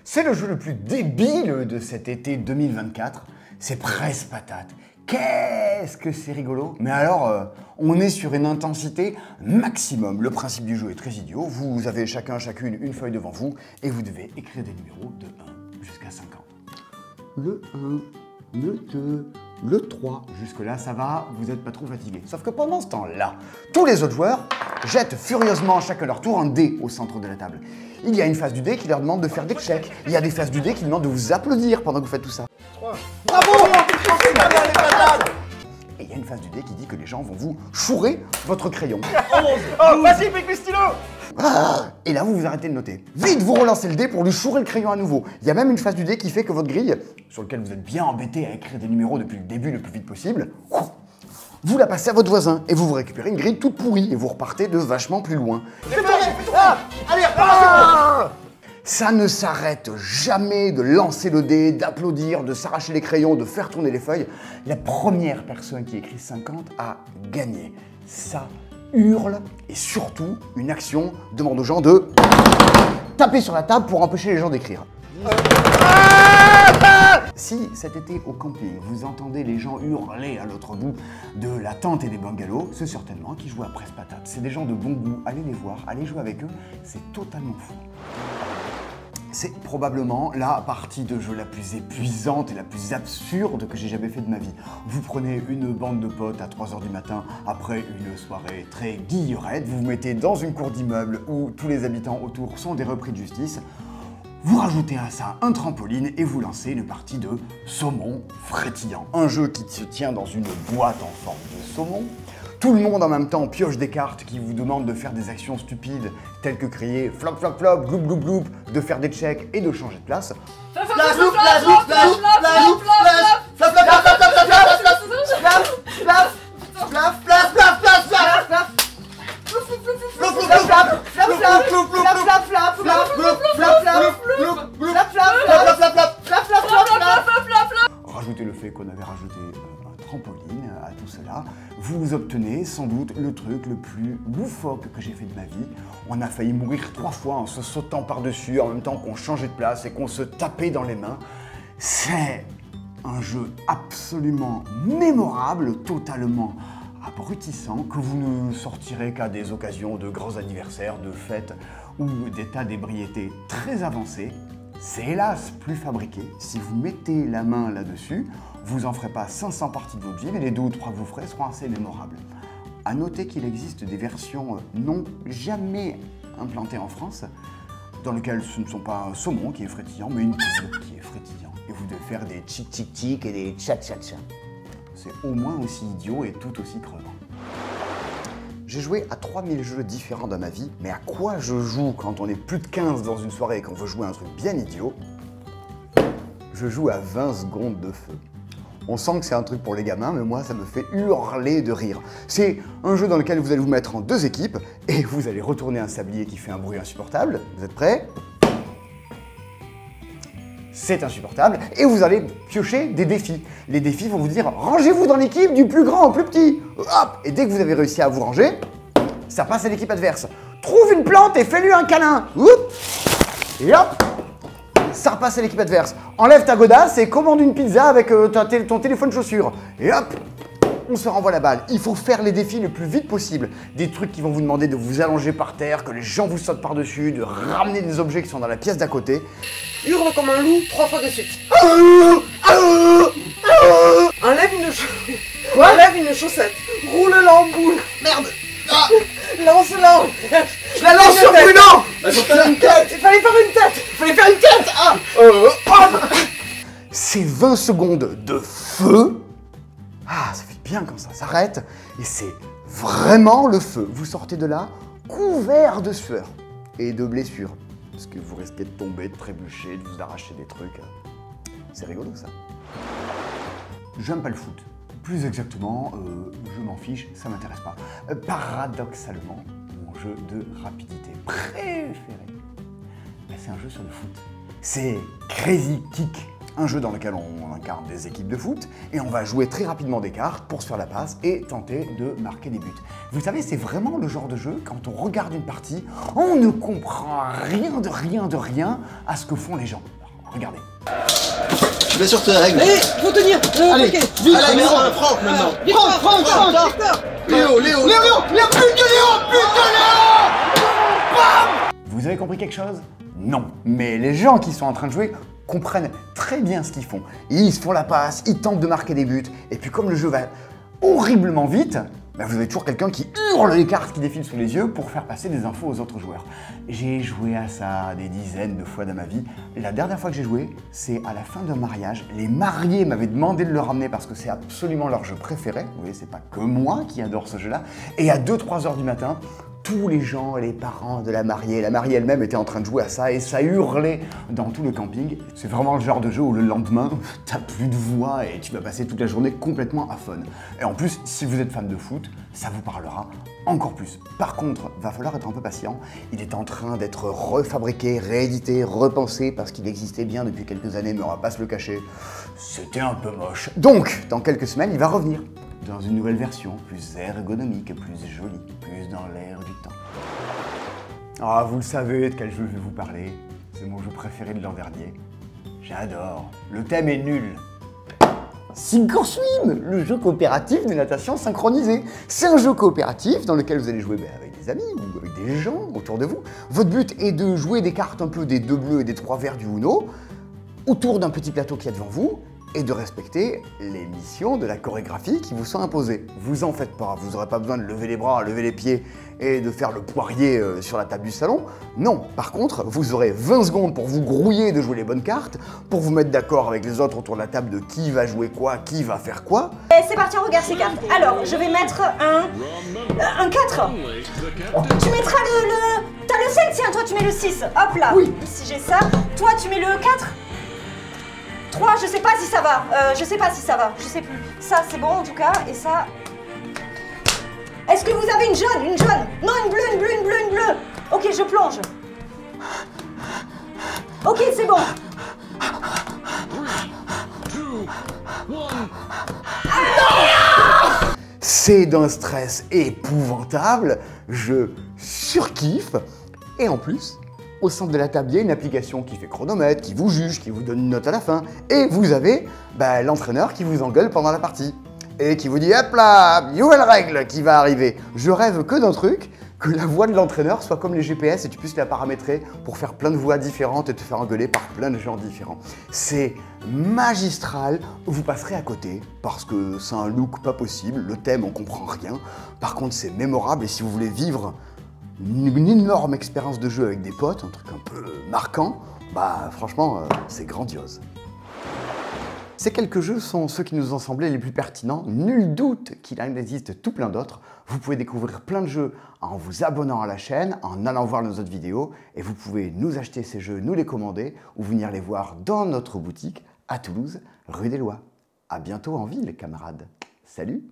C'est le jeu le plus débile de cet été 2024. C'est Presse Patate. Qu'est-ce que c'est rigolo! Mais alors, on est sur une intensité maximum. Le principe du jeu est très idiot. Vous avez chacune une feuille devant vous et vous devez écrire des numéros de 1 jusqu'à 50. Le 1, le 2, le 3. Jusque-là, ça va, vous n'êtes pas trop fatigué. Sauf que pendant ce temps-là, tous les autres joueurs jettent furieusement chacun leur tour un dé au centre de la table. Il y a une phase du dé qui leur demande de faire des checks. Il y a des phases du dé qui demandent de vous applaudir pendant que vous faites tout ça. 3. Bravo! Et il y a une phase du dé qui dit que les gens vont vous chourer votre crayon. 11. Oh, vas-y, pique le stylo. Et là, vous vous arrêtez de noter. Vite, vous relancez le dé pour lui chourer le crayon à nouveau. Il y a même une phase du dé qui fait que votre grille, sur laquelle vous êtes bien embêté à écrire des numéros depuis le début le plus vite possible, vous la passez à votre voisin et vous récupérez une grille toute pourrie et vous repartez de vachement plus loin. Allez, repars. Ça ne s'arrête jamais de lancer le dé, d'applaudir, de s'arracher les crayons, de faire tourner les feuilles. La première personne qui écrit 50 a gagné. Ça hurle et surtout, une action demande aux gens de taper sur la table pour empêcher les gens d'écrire. Si cet été au camping, vous entendez les gens hurler à l'autre bout de la tente et des bungalows, c'est certainement qu'ils jouent à Presse Patate. C'est des gens de bon goût, allez les voir, allez jouer avec eux, c'est totalement fou. C'est probablement la partie de jeu la plus épuisante et la plus absurde que j'ai jamais fait de ma vie. Vous prenez une bande de potes à 3 h du matin après une soirée très guillerette, vous vous mettez dans une cour d'immeuble où tous les habitants autour sont des repris de justice, vous rajoutez à ça un trampoline et vous lancez une partie de saumon frétillant. Un jeu qui se tient dans une boîte en forme de saumon. Tout le monde en même temps pioche des cartes qui vous demandent de faire des actions stupides telles que crier flop flop flop, gloup gloup gloup, de faire des checks et de changer de place. Rajoutez le fait qu'on avait rajouté un trampoline à tout cela, vous obtenez sans doute le truc le plus loufoque que j'ai fait de ma vie. On a failli mourir 3 fois en se sautant par-dessus en même temps qu'on changeait de place et qu'on se tapait dans les mains. C'est un jeu absolument mémorable, totalement abrutissant, que vous ne sortirez qu'à des occasions de grands anniversaires, de fêtes ou d'états d'ébriété très avancés. C'est hélas plus fabriqué. Si vous mettez la main là-dessus, vous en ferez pas 500 parties de votre vie, mais les 2 ou 3 que vous ferez seront assez mémorables. A noter qu'il existe des versions non jamais implantées en France, dans lesquelles ce ne sont pas un saumon qui est frétillant, mais une poule qui est frétillant. Et vous devez faire des tchic tchic tchic et des tcha tcha tcha. C'est au moins aussi idiot et tout aussi crevant. J'ai joué à 3000 jeux différents dans ma vie, mais à quoi je joue quand on est plus de 15 dans une soirée et qu'on veut jouer à un truc bien idiot? Je joue à 20 secondes de feu. On sent que c'est un truc pour les gamins, mais moi ça me fait hurler de rire. C'est un jeu dans lequel vous allez vous mettre en 2 équipes et vous allez retourner un sablier qui fait un bruit insupportable. Vous êtes prêts? C'est insupportable, et vous allez piocher des défis. Les défis vont vous dire « Rangez-vous dans l'équipe du plus grand au plus petit !» Hop! Et dès que vous avez réussi à vous ranger, ça passe à l'équipe adverse. Trouve une plante et fais-lui un câlin. Oups! Et hop! Ça repasse à l'équipe adverse. Enlève ta godasse et commande une pizza avec ton téléphone chaussure. Et hop! On se renvoie la balle. Il faut faire les défis le plus vite possible. Des trucs qui vont vous demander de vous allonger par terre, que les gens vous sautent par-dessus, de ramener des objets qui sont dans la pièce d'à côté. Hurle comme un loup 3 fois de suite. Enlève une chaussette. Roule-la en boule. Merde. Lance-la. Je la lance sur Bruno. Il fallait faire une tête. C'est 20 secondes de feu. Ah, ça fait bien quand ça s'arrête. Et c'est vraiment le feu. Vous sortez de là couvert de sueur et de blessures. Parce que vous risquez de tomber, de trébucher, de vous arracher des trucs. C'est rigolo ça. J'aime pas le foot. Plus exactement, je m'en fiche, ça m'intéresse pas. Paradoxalement, mon jeu de rapidité préféré, c'est un jeu sur le foot. C'est Crazy Kick. Un jeu dans lequel on incarne des équipes de foot et on va jouer très rapidement des cartes pour se faire la passe et tenter de marquer des buts. Vous savez, c'est vraiment le genre de jeu, quand on regarde une partie, on ne comprend rien à ce que font les gens. Alors, regardez. Bien sûr, tes règles. Allez, faut tenir. Allez, Ok. allez, Franck maintenant. Victor. Léo, Léo, Léo, plus de Léo. Vous avez compris quelque chose? Non. Mais les gens qui sont en train de jouer comprennent très bien ce qu'ils font. Ils se font la passe, ils tentent de marquer des buts, et puis comme le jeu va horriblement vite, bah vous avez toujours quelqu'un qui hurle les cartes qui défilent sous les yeux pour faire passer des infos aux autres joueurs. J'ai joué à ça des dizaines de fois dans ma vie. La dernière fois que j'ai joué, c'est à la fin d'un mariage. Les mariés m'avaient demandé de le ramener parce que c'est absolument leur jeu préféré. Vous voyez, c'est pas que moi qui adore ce jeu-là. Et à 2-3 heures du matin, tous les gens, les parents de la mariée elle-même étaient en train de jouer à ça et ça hurlait dans tout le camping. C'est vraiment le genre de jeu où le lendemain, t'as plus de voix et tu vas passer toute la journée complètement à fun. Et en plus, si vous êtes fan de foot, ça vous parlera encore plus. Par contre, va falloir être un peu patient. Il est en train d'être refabriqué, réédité, repensé parce qu'il existait bien depuis quelques années, mais on va pas se le cacher. C'était un peu moche. Donc, dans quelques semaines, il va revenir. Dans une nouvelle version, plus ergonomique, plus jolie, plus dans l'air du temps. Ah, vous le savez de quel jeu je vais vous parler. C'est mon jeu préféré de l'an dernier. J'adore. Le thème est nul. Sink or Swim, le jeu coopératif de natation synchronisé. C'est un jeu coopératif dans lequel vous allez jouer avec des amis ou avec des gens autour de vous. Votre but est de jouer des cartes un peu des 2 bleus et des 3 verts du Uno autour d'un petit plateau qui est devant vous et de respecter les missions de la chorégraphie qui vous sont imposées. Vous en faites pas, vous n'aurez pas besoin de lever les bras, lever les pieds et de faire le poirier sur la table du salon. Non, par contre, vous aurez 20 secondes pour vous grouiller de jouer les bonnes cartes, pour vous mettre d'accord avec les autres autour de la table de qui va jouer quoi, qui va faire quoi. Et c'est parti, on regarde ces cartes. Alors, je vais mettre un 4. Tu mettras T'as le 7, tiens, toi tu mets le 6. Hop là. Oui. Si j'ai ça. Toi tu mets le 4. 3, je sais pas si ça va. Je sais pas si ça va. Je sais plus. Ça, c'est bon en tout cas. Et ça... Est-ce que vous avez une jaune? Une jaune? Non, une bleue, une bleue, une bleue, une bleue. Ok, je plonge. Ok, c'est bon. C'est d'un stress épouvantable, je surkiffe, et en plus, au centre de la table, il y a une application qui fait chronomètre, qui vous juge, qui vous donne une note à la fin, et vous avez l'entraîneur qui vous engueule pendant la partie, et qui vous dit « Hop là, nouvelle règle qui va arriver !» Je rêve que d'un truc, que la voix de l'entraîneur soit comme les GPS et tu puisses la paramétrer pour faire plein de voix différentes et te faire engueuler par plein de gens différents. C'est magistral, vous passerez à côté parce que c'est un look pas possible, le thème on comprend rien. Par contre c'est mémorable et si vous voulez vivre une énorme expérience de jeu avec des potes, un truc un peu marquant, franchement c'est grandiose. Ces quelques jeux sont ceux qui nous ont semblé les plus pertinents. Nul doute qu'il en existe tout plein d'autres. Vous pouvez découvrir plein de jeux en vous abonnant à la chaîne, en allant voir nos autres vidéos. Et vous pouvez nous acheter ces jeux, nous les commander ou venir les voir dans notre boutique à Toulouse, rue des Lois. À bientôt en ville, camarades. Salut!